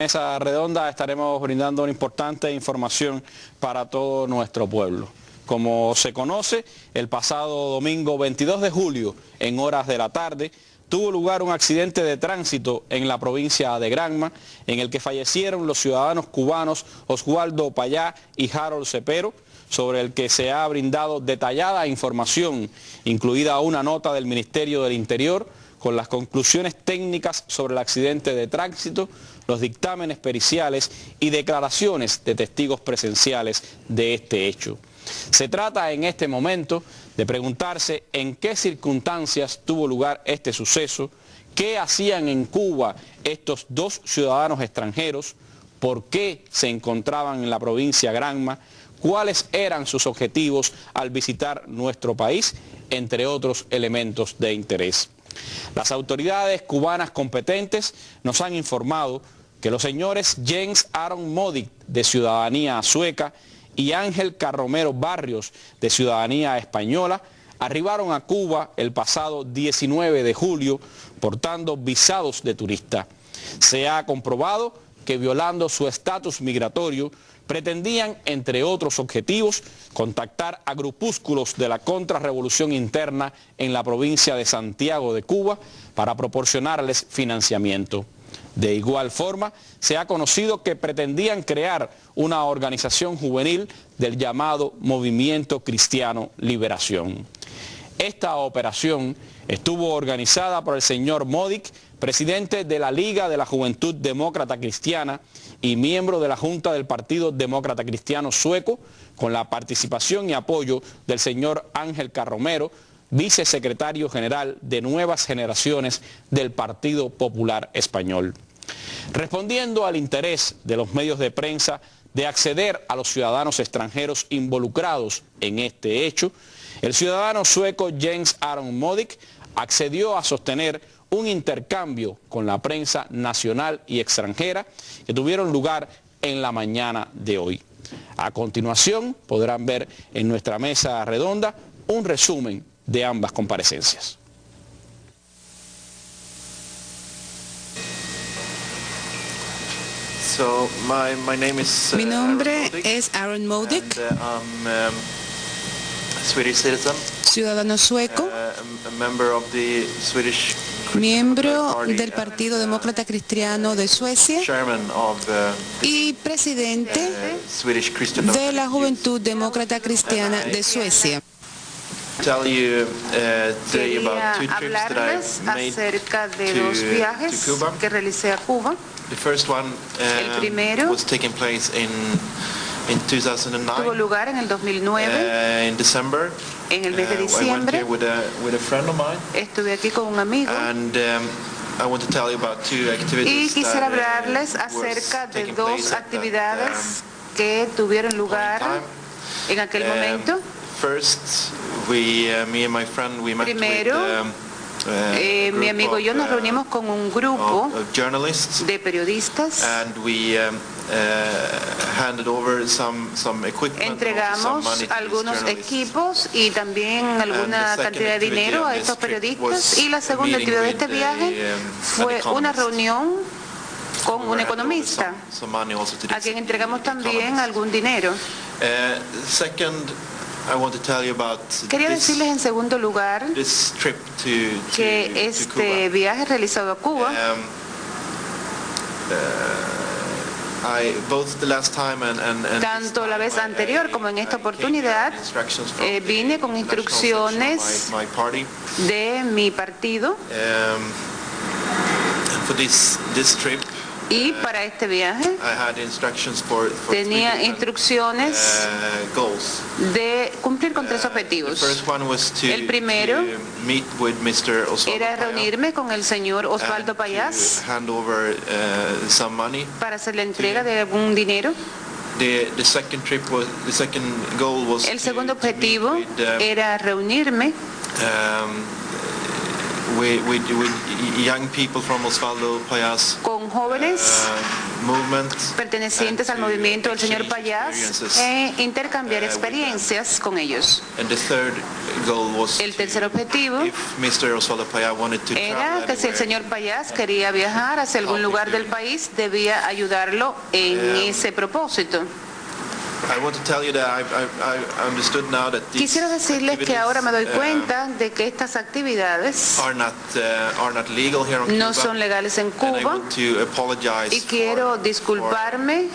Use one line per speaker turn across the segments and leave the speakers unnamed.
Mesa redonda estaremos brindando una importante información para todo nuestro pueblo. Como se conoce, el pasado domingo 22 de julio, en horas de la tarde, tuvo lugar un accidente de tránsito en la provincia de Granma, en el que fallecieron los ciudadanos cubanos Oswaldo Payá y Harold Cepero, sobre el que se ha brindado detallada información, incluida una nota del Ministerio del Interior, con las conclusiones técnicas sobre el accidente de tránsito, los dictámenes periciales y declaraciones de testigos presenciales de este hecho. Se trata en este momento de preguntarse en qué circunstancias tuvo lugar este suceso, qué hacían en Cuba estos dos ciudadanos extranjeros, por qué se encontraban en la provincia Granma, cuáles eran sus objetivos al visitar nuestro país, entre otros elementos de interés. Las autoridades cubanas competentes nos han informado que los señores Jens Aron Modig, de ciudadanía sueca, y Ángel Carromero Barrios, de ciudadanía española, arribaron a Cuba el pasado 19 de julio portando visados de turista. Se ha comprobado que, violando su estatus migratorio, pretendían, entre otros objetivos, contactar a grupúsculos de la contrarrevolución interna en la provincia de Santiago de Cuba para proporcionarles financiamiento. De igual forma, se ha conocido que pretendían crear una organización juvenil del llamado Movimiento Cristiano Liberación. Esta operación estuvo organizada por el señor Modig, presidente de la Liga de la Juventud Demócrata Cristiana y miembro de la Junta del Partido Demócrata Cristiano Sueco, con la participación y apoyo del señor Ángel Carromero, vicesecretario general de Nuevas Generaciones del Partido Popular Español. Respondiendo al interés de los medios de prensa de acceder a los ciudadanos extranjeros involucrados en este hecho, el ciudadano sueco Jens Aron Modig accedió a sostener un intercambio con la prensa nacional y extranjera que tuvieron lugar en la mañana de hoy. A continuación podrán ver en nuestra mesa redonda un resumen de ambas comparecencias.
Mi nombre es Aron Modig, ciudadano sueco, miembro del Partido Demócrata Cristiano de Suecia y presidente de la Juventud Demócrata Cristiana de Suecia.
Quería hablarles acerca de dos viajes que realicé a Cuba. El primero tuvo lugar en el 2009, en el mes de diciembre. Estuve aquí con un amigo y quisiera hablarles acerca de dos actividades que tuvieron lugar en aquel momento. Primero, mi amigo y yo nos reunimos con un grupo de periodistas. Entregamos algunos equipos y también alguna cantidad de dinero a estos periodistas. Y la segunda actividad de este viaje fue una reunión con un economista, a quien entregamos también algún dinero. Quería decirles en segundo lugar que este viaje realizado a Cuba tanto la vez anterior como en esta oportunidad vine con instrucciones de mi partido. Y para este viaje tenía instrucciones de cumplir con tres objetivos. El primero era reunirme con el señor Oswaldo Payá para hacer la entrega de algún dinero. El segundo objetivo era reunirme con con jóvenes pertenecientes al movimiento del señor Payás e intercambiar experiencias con ellos. El tercer objetivo era que si el señor Payás quería viajar hacia algún lugar del país, debía ayudarlo en ese propósito. Quisiera decirles que ahora me doy cuenta de que estas actividades no son legales en Cuba y quiero disculparme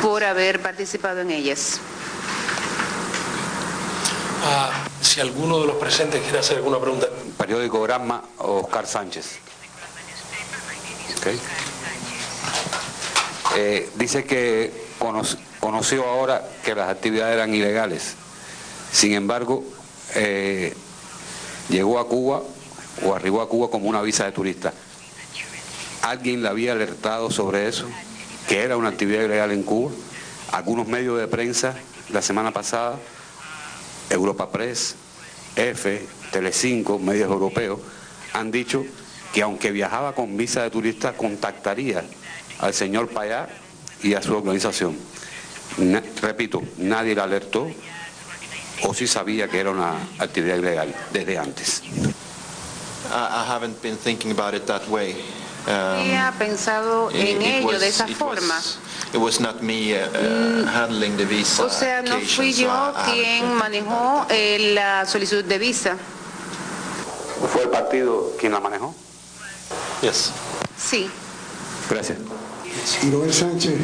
por haber participado en ellas.
Si alguno de los presentes quiere hacer alguna pregunta.
Periódico Granma, Oscar Sánchez. Okay. Dice que conoció ahora que las actividades eran ilegales. Sin embargo, llegó a Cuba o arribó a Cuba como una visa de turista. ¿Alguien le había alertado sobre eso? Que era una actividad ilegal en Cuba. Algunos medios de prensa la semana pasada, Europa Press, EFE, Telecinco, medios europeos, han dicho que aunque viajaba con visa de turista, contactaría al señor Payá y a su organización. Repito, nadie le alertó o sí sabía que era una actividad ilegal desde antes.
I haven't been thinking about it that way.
Había pensado en ello de esa forma.
It was not me handling the visa.
O sea, no fui yo quien manejó la solicitud de visa.
¿Fue el partido quien la manejó?
Yes.
Sí.
Gracias.
Joel Sánchez,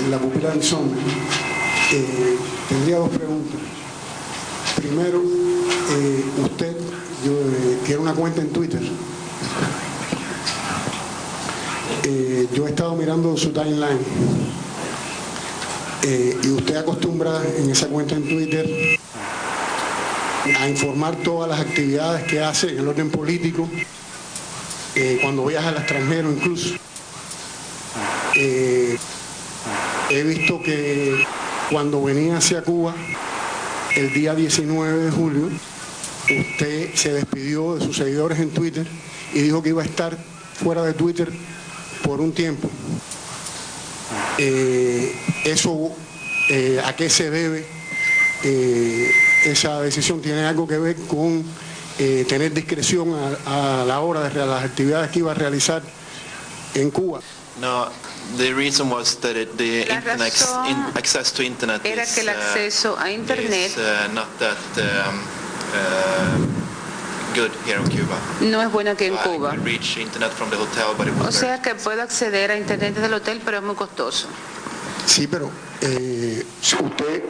la pupila de mi sombra. Tendría dos preguntas. Primero, usted tiene una cuenta en Twitter. Yo he estado mirando su timeline y usted acostumbra en esa cuenta en Twitter a informar todas las actividades que hace en el orden político, cuando viaja al extranjero incluso. He visto que cuando venía hacia Cuba el día 19 de julio, usted se despidió de sus seguidores en Twitter y dijo que iba a estar fuera de Twitter por un tiempo. Eso, ¿a qué se debe esa decisión? ¿Tiene algo que ver con tener discreción a la hora de las actividades que iba a realizar en Cuba?
No, the reason was that the access to internet
era que el acceso a internet
not that good here in Cuba.
No es bueno aquí en Cuba.
Reach internet from the hotel, but it was
o sea que puedo acceder a internet desde el hotel, pero es muy costoso.
Sí, pero usted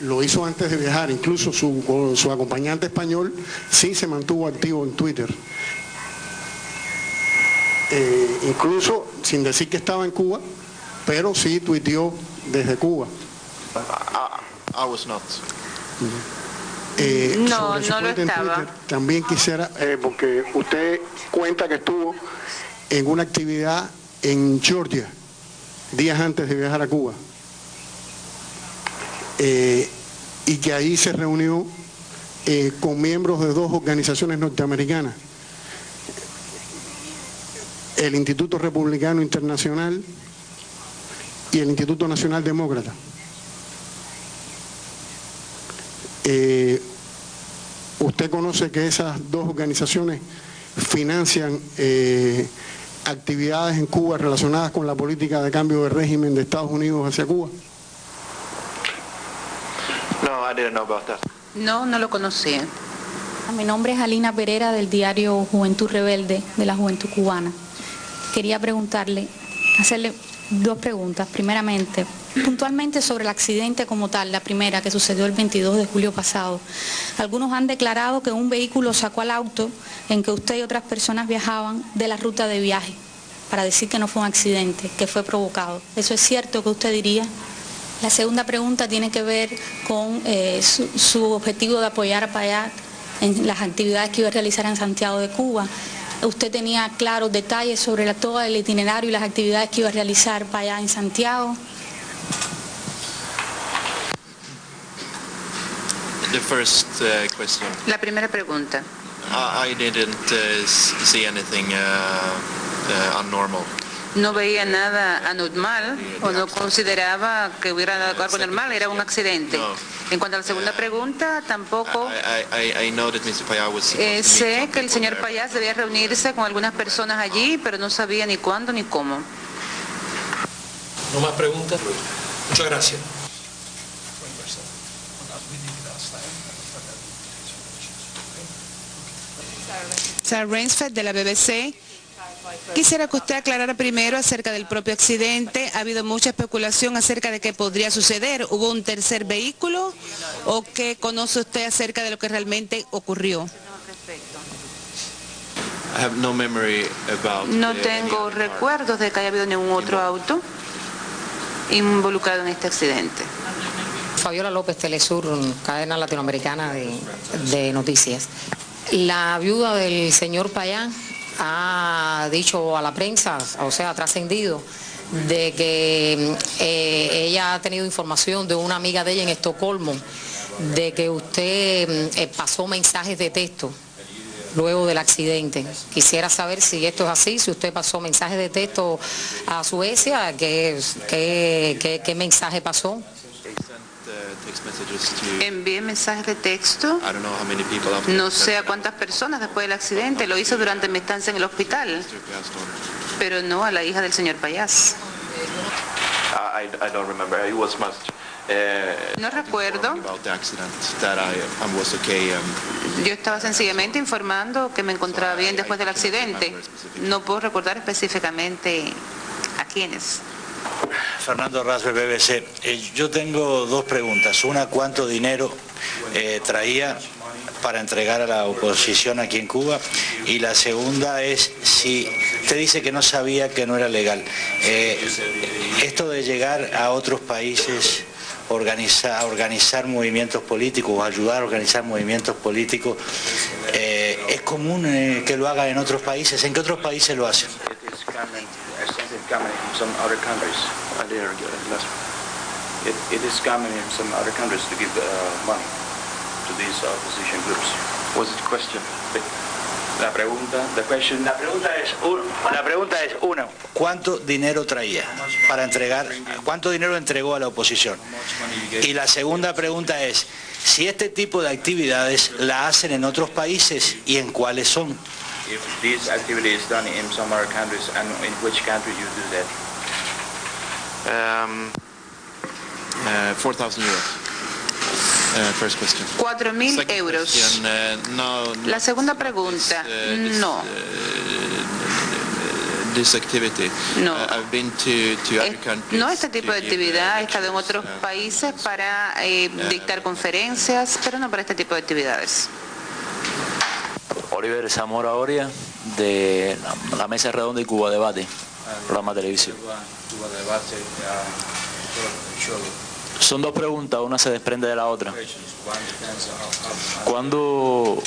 lo hizo antes de viajar, incluso su acompañante español sí se mantuvo activo en Twitter. Incluso sin decir que estaba en Cuba, pero sí tuiteó desde Cuba.
I was not.
No lo estaba.
Twitter, también quisiera, porque usted cuenta que estuvo en una actividad en Georgia días antes de viajar a Cuba, y que ahí se reunió con miembros de dos organizaciones norteamericanas, el Instituto Republicano Internacional y el Instituto Nacional Demócrata. Usted conoce que esas dos organizaciones financian actividades en Cuba relacionadas con la política de cambio de régimen de Estados Unidos hacia Cuba.
No, I didn't know about that.
No lo conocía.
Mi nombre es Alina Pereira, del diario Juventud Rebelde de la Juventud Cubana. Quería hacerle dos preguntas. Primeramente, puntualmente sobre el accidente como tal, la primera que sucedió el 22 de julio pasado. Algunos han declarado que un vehículo sacó al auto en que usted y otras personas viajaban de la ruta de viaje, para decir que no fue un accidente, que fue provocado. ¿Eso es cierto que usted diría? La segunda pregunta tiene que ver con su objetivo de apoyar a Payá en las actividades que iba a realizar en Santiago de Cuba. ¿Usted tenía claros detalles sobre todo el itinerario y las actividades que iba a realizar Payá en Santiago?
The first question.
La primera pregunta.
I didn't see anything unnormal.
No veía nada anormal o no consideraba que hubiera algo normal, era un accidente. En cuanto a la segunda pregunta, tampoco sé que el señor Payás debía reunirse con algunas personas allí, pero no sabía ni cuándo ni cómo.
¿No más preguntas? Muchas gracias.
Sarah Rainsfeld, de la BBC. Quisiera que usted aclarara primero acerca del propio accidente. Ha habido mucha especulación acerca de qué podría suceder. ¿Hubo un tercer vehículo o qué conoce usted acerca de lo que realmente ocurrió?
No tengo recuerdos de que haya habido ningún otro auto involucrado en este accidente.
Fabiola López, Telesur, cadena latinoamericana de noticias. La viuda del señor Payás ha dicho a la prensa, o sea, ha trascendido, de que ella ha tenido información de una amiga de ella en Estocolmo, de que usted pasó mensajes de texto luego del accidente. Quisiera saber si esto es así, si usted pasó mensajes de texto a Suecia, ¿qué mensaje pasó?
Envié mensajes de texto, no sé a cuántas personas después del accidente, lo hice durante mi estancia en el hospital, pero no a la hija del señor Payás. No recuerdo. Yo estaba sencillamente informando que me encontraba bien después del accidente. No puedo recordar específicamente a quiénes.
Fernando Rasber, BBC. Yo tengo dos preguntas. Una, ¿cuánto dinero traía para entregar a la oposición aquí en Cuba? Y la segunda es, si usted dice que no sabía que no era legal, esto de llegar a otros países, organizar movimientos políticos, ayudar a organizar movimientos políticos, ¿es común que lo haga en otros países? ¿En qué otros países lo hacen?
Some other countries. I didn't get it last one. It is common in some other countries to give money to these opposition groups. What's the question? La pregunta es una.
¿Cuánto dinero traía para entregar? ¿Cuánto dinero entregó a la oposición? Y la segunda pregunta es, si este tipo de actividades la hacen en otros países y en cuáles son.
If these activities done in some other countries, and in which country you do that?
4,000 euros. First question.
4.000 euros. La segunda pregunta, no.
This activity.
No.
I've been to other countries.
No este tipo de actividad, he estado en otros países para dictar conferencias, pero no para este tipo de actividades.
Oliver Zamora Oria, de la Mesa Redonda y Cuba Debate, programa de televisión. Son dos preguntas, una se desprende de la otra. ¿Cuándo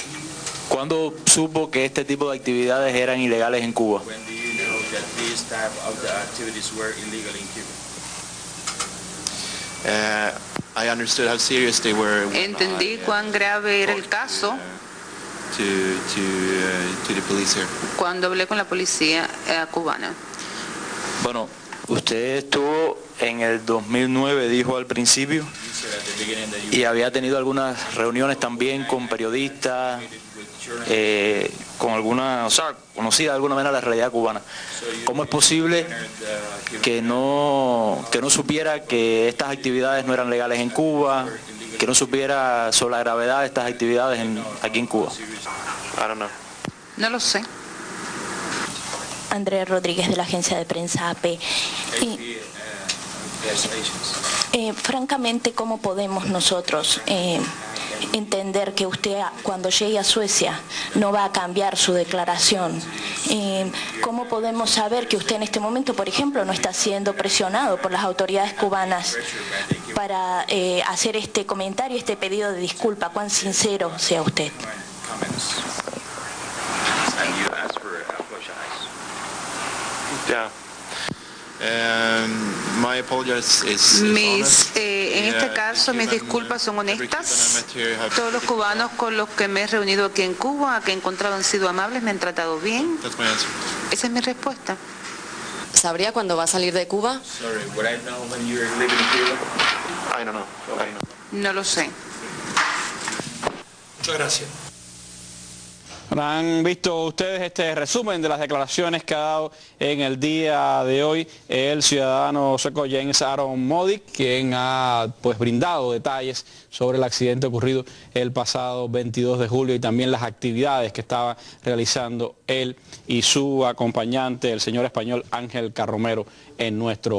supo que este tipo de actividades eran ilegales en Cuba?
Entendí cuán grave era el caso cuando hablé con la policía cubana.
Bueno, usted estuvo en el 2009, dijo al principio, y había tenido algunas reuniones también con periodistas, con alguna, o sea, conocía de alguna manera la realidad cubana. ¿Cómo es posible que no supiera que estas actividades no eran legales en Cuba, que no supiera sobre la gravedad de estas actividades aquí en Cuba?
No lo sé.
Andrea Rodríguez, de la agencia de prensa AP. Francamente, ¿cómo podemos nosotros entender que usted cuando llegue a Suecia no va a cambiar su declaración? ¿Cómo podemos saber que usted en este momento, por ejemplo, no está siendo presionado por las autoridades cubanas para hacer este comentario, este pedido de disculpa? ¿Cuán sincero sea usted?
En este caso, mis disculpas son honestas. Todos los cubanos con los que me he reunido aquí en Cuba, que he encontrado, han sido amables, me han tratado bien. Esa es mi respuesta.
¿Sabría cuándo va a salir de Cuba?
No lo sé.
Muchas gracias.
Han visto ustedes este resumen de las declaraciones que ha dado en el día de hoy el ciudadano sueco James Aron Modig, quien ha brindado detalles sobre el accidente ocurrido el pasado 22 de julio y también las actividades que estaba realizando él y su acompañante, el señor español Ángel Carromero, en nuestro